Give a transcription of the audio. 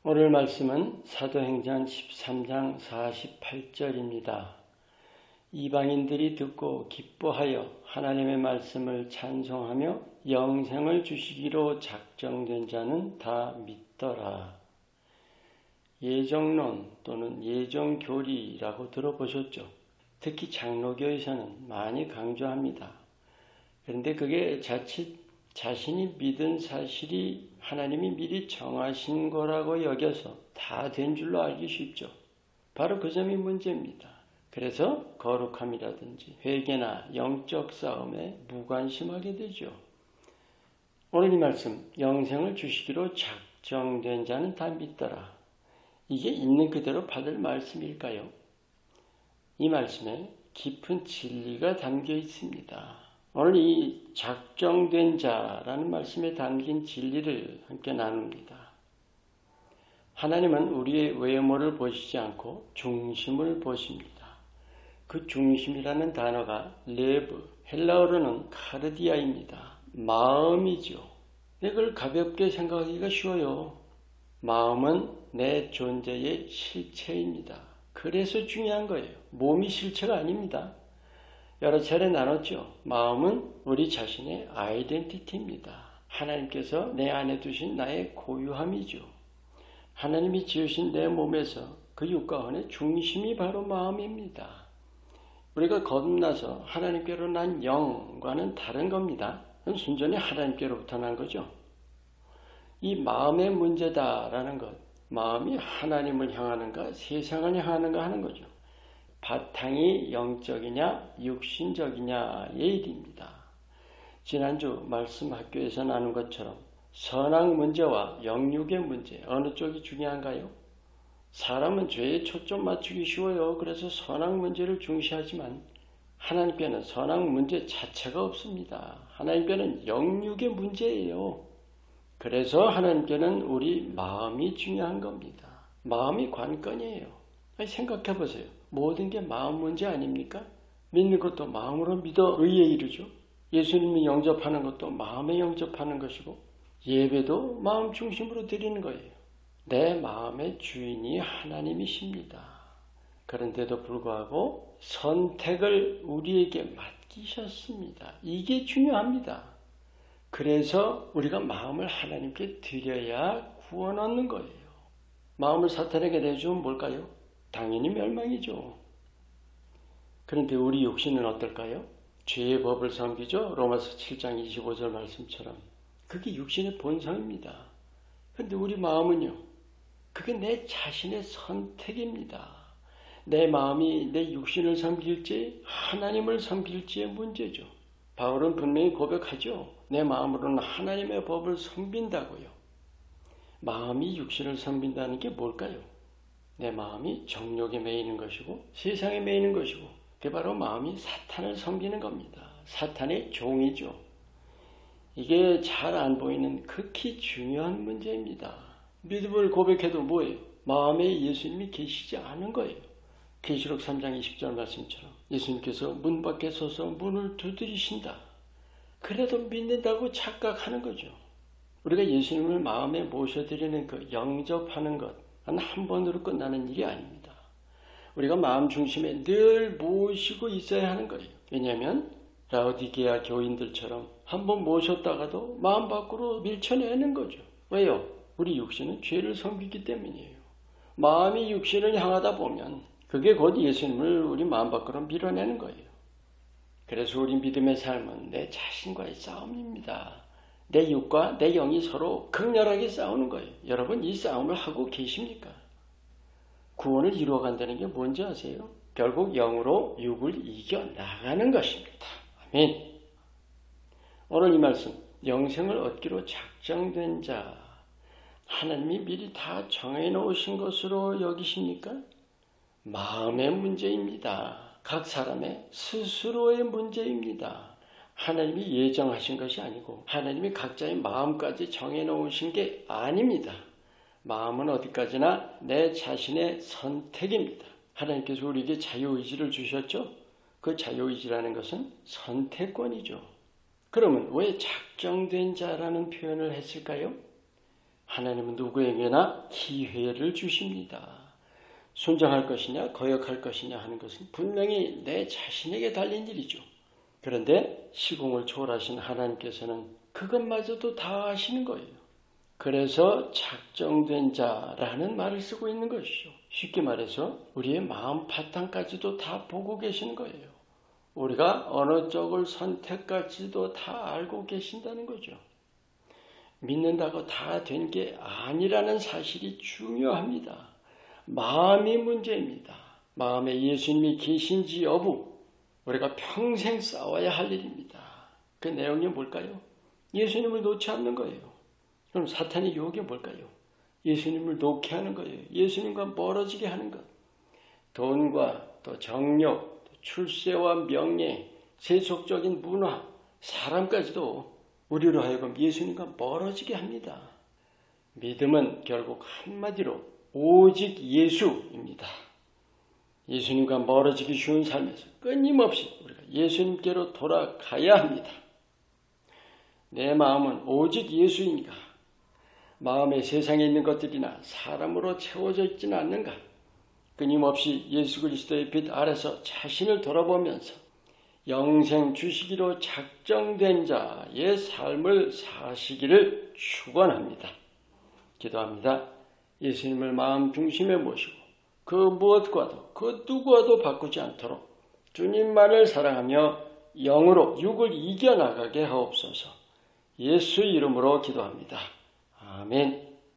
오늘 말씀은 사도행전 13장 48절입니다. 이방인들이 듣고 기뻐하여 하나님의 말씀을 찬송하며 영생을 주시기로 작정된 자는 다 믿더라. 예정론 또는 예정교리라고 들어보셨죠? 특히 장로교에서는 많이 강조합니다. 그런데 그게 자칫 자신이 믿은 사실이 하나님이 미리 정하신 거라고 여겨서 다 된 줄로 알기 쉽죠. 바로 그 점이 문제입니다. 그래서 거룩함이라든지 회개나 영적 싸움에 무관심하게 되죠. 오늘 이 말씀, 영생을 주시기로 작정된 자는 다 믿더라. 이게 있는 그대로 받을 말씀일까요? 이 말씀에 깊은 진리가 담겨 있습니다. 오늘 이 작정된 자라는 말씀에 담긴 진리를 함께 나눕니다. 하나님은 우리의 외모를 보시지 않고 중심을 보십니다. 그 중심이라는 단어가 레브, 헬라어로는 카르디아입니다. 마음이죠. 이걸 가볍게 생각하기가 쉬워요. 마음은 내 존재의 실체입니다. 그래서 중요한 거예요. 몸이 실체가 아닙니다. 여러 차례 나눴죠. 마음은 우리 자신의 아이덴티티입니다. 하나님께서 내 안에 두신 나의 고유함이죠. 하나님이 지으신 내 몸에서 그 육가원의 중심이 바로 마음입니다. 우리가 거듭나서 하나님께로 난 영과는 다른 겁니다. 순전히 하나님께로부터 난 거죠. 이 마음의 문제다라는 것, 마음이 하나님을 향하는가 세상을 향하는가 하는 거죠. 바탕이 영적이냐 육신적이냐의 일입니다. 지난주 말씀 학교에서 나눈 것처럼 선악 문제와 영육의 문제 어느 쪽이 중요한가요? 사람은 죄에 초점 맞추기 쉬워요. 그래서 선악 문제를 중시하지만 하나님께는 선악 문제 자체가 없습니다. 하나님께는 영육의 문제예요. 그래서 하나님께는 우리 마음이 중요한 겁니다. 마음이 관건이에요. 생각해 보세요. 모든 게 마음 문제 아닙니까? 믿는 것도 마음으로 믿어 의에 이르죠. 예수님이 영접하는 것도 마음에 영접하는 것이고 예배도 마음 중심으로 드리는 거예요. 내 마음의 주인이 하나님이십니다. 그런데도 불구하고 선택을 우리에게 맡기셨습니다. 이게 중요합니다. 그래서 우리가 마음을 하나님께 드려야 구원 얻는 거예요. 마음을 사탄에게 내주면 뭘까요? 당연히 멸망이죠. 그런데 우리 육신은 어떨까요? 죄의 법을 섬기죠. 로마서 7장 25절 말씀처럼. 그게 육신의 본성입니다. 그런데 우리 마음은요. 그게 내 자신의 선택입니다. 내 마음이 내 육신을 섬길지 하나님을 섬길지의 문제죠. 바울은 분명히 고백하죠. 내 마음으로는 하나님의 법을 섬긴다고요. 마음이 육신을 섬긴다는 게 뭘까요? 내 마음이 정욕에 매이는 것이고 세상에 매이는 것이고 그게 바로 마음이 사탄을 섬기는 겁니다. 사탄의 종이죠. 이게 잘 안 보이는 극히 중요한 문제입니다. 믿음을 고백해도 뭐예요? 마음에 예수님이 계시지 않은 거예요. 계시록 3장 20절 말씀처럼 예수님께서 문 밖에 서서 문을 두드리신다. 그래도 믿는다고 착각하는 거죠. 우리가 예수님을 마음에 모셔드리는 그 영접하는 것 한 번으로 끝나는 일이 아닙니다. 우리가 마음 중심에 늘 모시고 있어야 하는 거예요. 왜냐하면 라오디게아 교인들처럼 한 번 모셨다가도 마음 밖으로 밀쳐내는 거죠. 왜요? 우리 육신은 죄를 섬기기 때문이에요. 마음이 육신을 향하다 보면 그게 곧 예수님을 우리 마음 밖으로 밀어내는 거예요. 그래서 우리 믿음의 삶은 내 자신과의 싸움입니다. 내 육과 내 영이 서로 극렬하게 싸우는 거예요. 여러분 이 싸움을 하고 계십니까? 구원을 이루어간다는 게 뭔지 아세요? 결국 영으로 육을 이겨나가는 것입니다. 아멘. 오늘 이 말씀 영생을 얻기로 작정된 자 하나님이 미리 다 정해놓으신 것으로 여기십니까? 마음의 문제입니다. 각 사람의 스스로의 문제입니다. 하나님이 예정하신 것이 아니고 하나님이 각자의 마음까지 정해놓으신 게 아닙니다. 마음은 어디까지나 내 자신의 선택입니다. 하나님께서 우리에게 자유의지를 주셨죠? 그 자유의지라는 것은 선택권이죠. 그러면 왜 작정된 자라는 표현을 했을까요? 하나님은 누구에게나 기회를 주십니다. 순종할 것이냐 거역할 것이냐 하는 것은 분명히 내 자신에게 달린 일이죠. 그런데 시공을 초월하신 하나님께서는 그것마저도 다 아시는 거예요. 그래서 작정된 자라는 말을 쓰고 있는 것이죠. 쉽게 말해서 우리의 마음 바탕까지도 다 보고 계시는 거예요. 우리가 어느 쪽을 선택할지도 다 알고 계신다는 거죠. 믿는다고 다 된 게 아니라는 사실이 중요합니다. 마음이 문제입니다. 마음에 예수님이 계신지 여부, 우리가 평생 싸워야 할 일입니다. 그 내용이 뭘까요? 예수님을 놓지 않는 거예요. 그럼 사탄의 유혹이 뭘까요? 예수님을 놓게 하는 거예요. 예수님과 멀어지게 하는 것. 돈과 또 정력, 또 출세와 명예, 세속적인 문화, 사람까지도 우리로 하여금 예수님과 멀어지게 합니다. 믿음은 결국 한마디로 오직 예수입니다. 예수님과 멀어지기 쉬운 삶에서 끊임없이 우리가 예수님께로 돌아가야 합니다. 내 마음은 오직 예수인가? 마음에 세상에 있는 것들이나 사람으로 채워져 있지는 않는가? 끊임없이 예수 그리스도의 빛 아래서 자신을 돌아보면서 영생 주시기로 작정된 자의 삶을 사시기를 축원합니다. 기도합니다. 예수님을 마음 중심에 모시고 그 무엇과도 그 누구와도 바꾸지 않도록 주님만을 사랑하며 영으로 육을 이겨나가게 하옵소서. 예수 이름으로 기도합니다. 아멘.